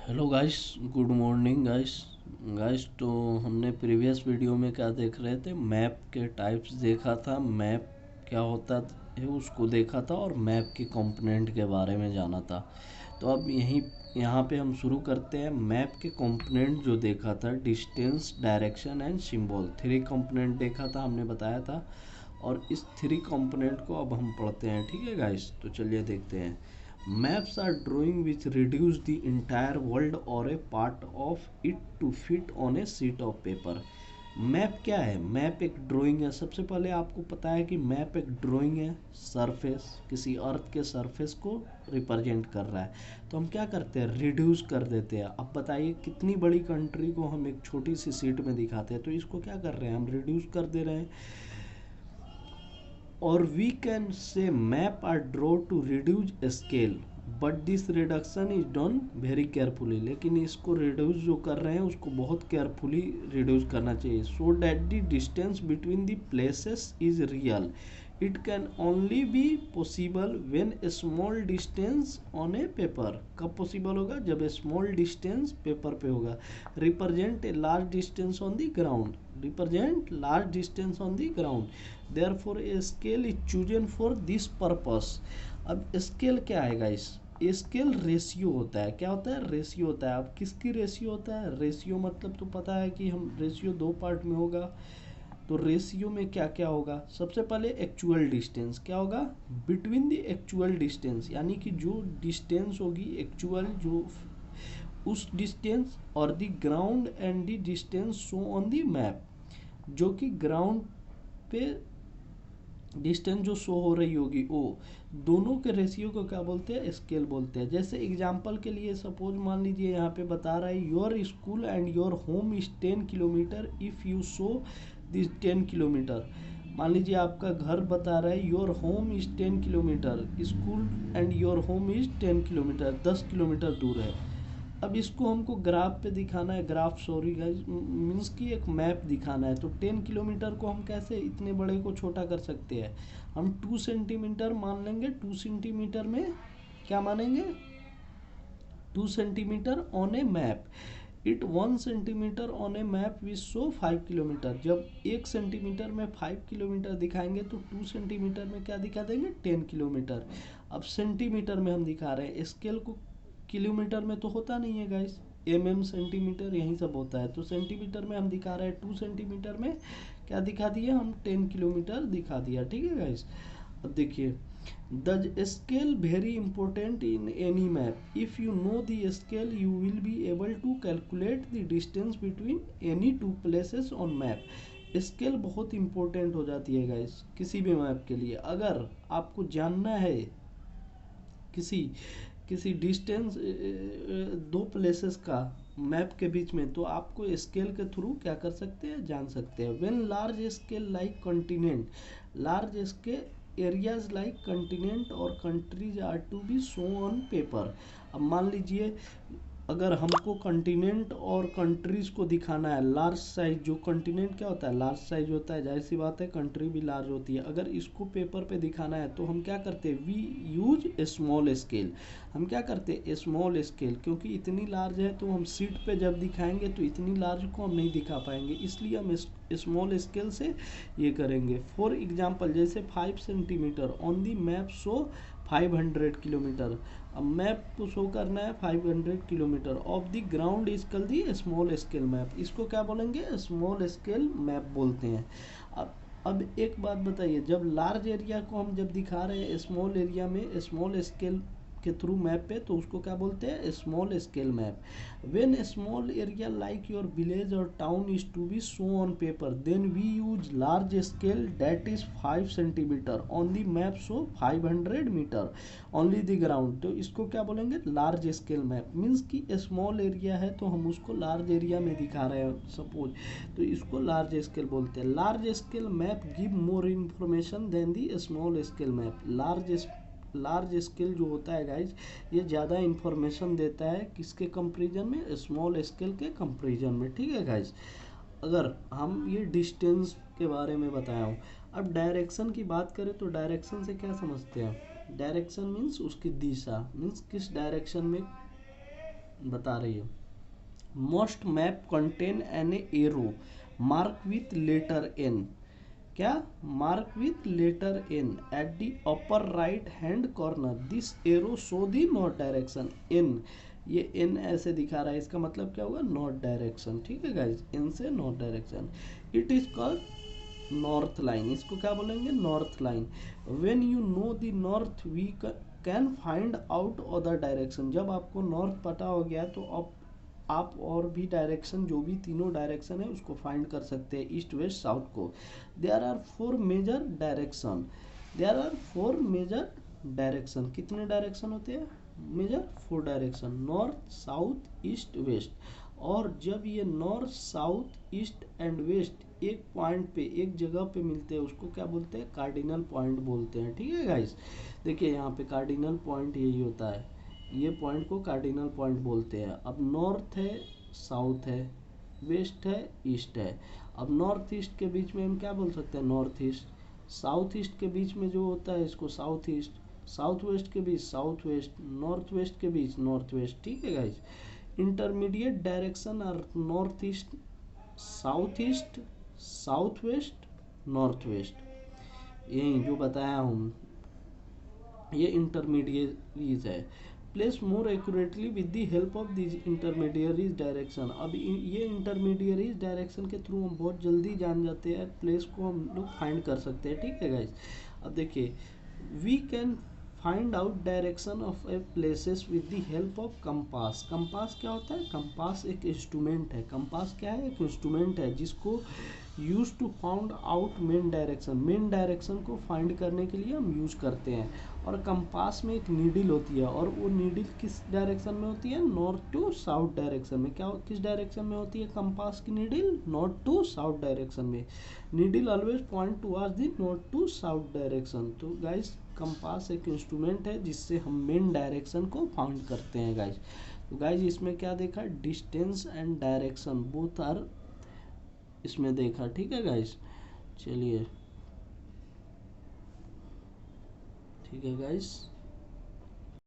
Hello guys, good morning guys. तो हमने previous video में क्या देख रहे थे, मैप के टाइप्स देखा था, मैप क्या होता है उसको देखा था और मैप के कंपोनेंट के बारे में जाना था। तो अब यहाँ पे हम शुरू करते हैं। मैप के कंपोनेंट जो देखा था, distance, direction and symbol, 3 component देखा था, हमने बताया था। और इस 3 कंपोनेंट को अब हम पढ़ते हैं, ठीक है गाइस। तो चलिए देखते हैं। Maps are drawing which reduce the entire world or a part of it to fit on a sheet of paper. Map क्या है? मैप एक ड्राइंग है। सबसे पहले आपको पता है कि मैप एक ड्राइंग है, सरफेस, किसी अर्थ के सरफेस को रिप्रेजेंट कर रहा है। तो हम क्या करते हैं, रिड्यूस कर देते हैं। अब बताइए कितनी बड़ी कंट्री को हम एक छोटी सी शीट में दिखाते हैं, तो इसको क्या कर रहे हैं, हम रिड्यूस कर दे रहे हैं। और we can say map are draw to reduce scale, but this reduction is done very carefully. लेकिन इसको रिड्यूस जो कर रहे हैं उसको बहुत केयरफुली रिड्यूस करना चाहिए। So that the distance between the places is real. It can only be possible when A small distance on A paper. कब पॉसिबल होगा? जब ए स्मॉल डिस्टेंस पेपर पे होगा। Represent a large distance on the ground, represent large distance on the ground. Therefore a scale is chosen for this purpose. अब scale क्या है guys? Scale ratio होता है। क्या होता है? रेशियो होता है। अब किसकी रेशियो होता है? रेशियो मतलब तो पता है कि हम रेशियो 2 पार्ट में होगा। तो रेशियो में क्या क्या होगा? सबसे पहले एक्चुअल डिस्टेंस क्या होगा? बिटवीन द एक्चुअल डिस्टेंस, यानी कि जो डिस्टेंस होगी एक्चुअल, जो उस डिस्टेंस और the ground and the distance show on the map, जो कि ग्राउंड पे डिस्टेंस जो शो हो रही होगी वो दोनों के रेशियो को क्या बोलते हैं? स्केल बोलते हैं। जैसे एग्जांपल के लिए सपोज मान लीजिए यहाँ पे बता रहा है your school and your home is 10 kilometre if you show this 10 kilometre. मान लीजिए आपका घर बता रहा है your home is 10 kilometre, school and your home is 10 kilometre, 10 kilometre दूर है। अब इसको हमको ग्राफ पे दिखाना है, ग्राफ सॉरी गाइस, मीन्स की एक मैप दिखाना है। तो 10 किलोमीटर को हम कैसे इतने बड़े को छोटा कर सकते हैं? हम 2 सेंटीमीटर मान लेंगे। 2 सेंटीमीटर में क्या मानेंगे? 2 centimetre on A map. It 1 centimetre on A map which show 5 kilometre. जब 1 सेंटीमीटर में 5 किलोमीटर दिखाएंगे तो 2 सेंटीमीटर में क्या दिखा देंगे? 10 किलोमीटर। अब सेंटीमीटर में हम दिखा रहे हैं, स्केल को किलोमीटर में तो होता नहीं है गाइस, सेंटीमीटर यही सब होता है। तो सेंटीमीटर में हम दिखा रहे हैं, 2 सेंटीमीटर में क्या दिखा दिया हम? 10 किलोमीटर दिखा दिया, ठीक है गाइस। अब देखिए, the scale very important in any map. If you know the scale you will be able to calculate the distance between any 2 places on map. Scale बहुत इंपॉर्टेंट हो जाती है गाइस किसी भी मैप के लिए। अगर आपको जानना है किसी किसी डिस्टेंस 2 प्लेसेस का मैप के बीच में, तो आपको स्केल के थ्रू क्या कर सकते हैं, जान सकते हैं। When large scale like continent, large scale areas like continent और countries are to be show on paper. अब मान लीजिए अगर हमको कॉन्टिनेंट और कंट्रीज को दिखाना है, लार्ज साइज, जो कॉन्टिनेंट क्या होता है? लार्ज साइज होता है, जाहिर सी बात है कंट्री भी लार्ज होती है। अगर इसको पेपर पे दिखाना है तो हम क्या करते हैं? We use a small scale. हम क्या करते हैं? स्मॉल स्केल, क्योंकि इतनी लार्ज है तो हम सीट पे जब दिखाएंगे तो इतनी लार्ज को हम नहीं दिखा पाएंगे, इसलिए हम स्मॉल स्केल से ये करेंगे। फॉर एग्जाम्पल जैसे 5 centimetre on the map show 500 kilometre. अब मैप को शो करना है 500 kilometre of the ground is कल दी स्मॉल स्केल मैप। इसको क्या बोलेंगे? स्मॉल स्केल मैप बोलते हैं। अब एक बात बताइए, जब लार्ज एरिया को हम जब दिखा रहे हैं स्मॉल एरिया में, स्मॉल स्केल के थ्रू मैप पे, तो उसको क्या बोलते हैं? Small scale map. When small area like your village और town is to be show on paper then we use large scale that is 5 centimetre on the map show 500 metre only the ground. तो इसको क्या बोलेंगे? Large scale map. Means कि small area है तो हम उसको लार्ज एरिया में दिखा रहे हैं सपोज, तो इसको लार्ज स्केल बोलते हैं। Large scale map give more information than the small scale map. Large scale जो होता है गाइज, ये ज़्यादा इंफॉर्मेशन देता है किसके कंपेरिजन में? स्मॉल स्केल के कंपेरिजन में, ठीक है गाइज। अगर हम ये डिस्टेंस के बारे में बताया हूँ। अब डायरेक्शन की बात करें तो डायरेक्शन से क्या समझते हैं? डायरेक्शन मीन्स उसकी दिशा, मीन्स किस डायरेक्शन में बता रही है। Most map contain an arrow mark with letter N. क्या? Mark with letter N at the upper right hand corner, this arrow show the north direction. N, ये एन ऐसे दिखा रहा है, इसका मतलब क्या होगा? North direction. ठीक है गाइज, एन से north direction. It is called north line. इसको क्या बोलेंगे? North line. When you know the north we can find out other direction. जब आपको नॉर्थ पता हो गया तो आप और भी डायरेक्शन, जो भी तीनों डायरेक्शन है उसको फाइंड कर सकते हैं, ईस्ट वेस्ट साउथ को। There are four major direction. There are four major direction. कितने डायरेक्शन होते हैं major? Four direction, north south east west. और जब ये north south east and west एक पॉइंट पे, एक जगह पे मिलते हैं, उसको क्या बोलते हैं? कार्डिनल पॉइंट बोलते हैं। ठीक है गाइस, देखिए यहाँ पे कार्डिनल पॉइंट यही होता है, ये पॉइंट को कार्डिनल पॉइंट बोलते हैं। अब नॉर्थ है, साउथ है, वेस्ट है, ईस्ट है। अब नॉर्थ ईस्ट के बीच में हम क्या बोल सकते हैं? North east. साउथ ईस्ट के बीच में जो होता है इसको साउथ ईस्ट। साउथ वेस्ट के बीच साउथ वेस्ट। नॉर्थ वेस्ट के बीच नॉर्थ वेस्ट। ठीक है guys, intermediate direction are north east, south east, south west, north west. यही जो बताया हूँ, ये इंटरमीडिएरीज है। Place more accurately with the help of this intermediaries direction. अब ये इंटरमीडिएरीज डायरेक्शन के थ्रू हम बहुत जल्दी जान जाते हैं, प्लेस को हम लोग फाइंड कर सकते हैं। ठीक है गाइज, अब देखिए, we can find out direction of a places with the help of compass. Compass क्या होता है? कंपास एक इंस्ट्रूमेंट है। कंपास क्या है? एक इंस्ट्रूमेंट है जिसको use to found out main direction. Main direction को फाइंड करने के लिए हम यूज करते हैं। और कंपास में एक नीडल होती है, और वो नीडल किस डायरेक्शन में होती है? नॉर्थ टू साउथ डायरेक्शन में। क्या, किस डायरेक्शन में होती है कंपास की needle? North to south direction में। Needle always point towards the north to south direction. तो गाइस, कंपास एक इंस्ट्रूमेंट है जिससे हम मेन डायरेक्शन को फाउंड करते हैं गाइस। तो गाइस, इसमें क्या देखा? Distance and direction both are इसमें देखा। ठीक है गाइस, चलिए, ठीक है गाइस।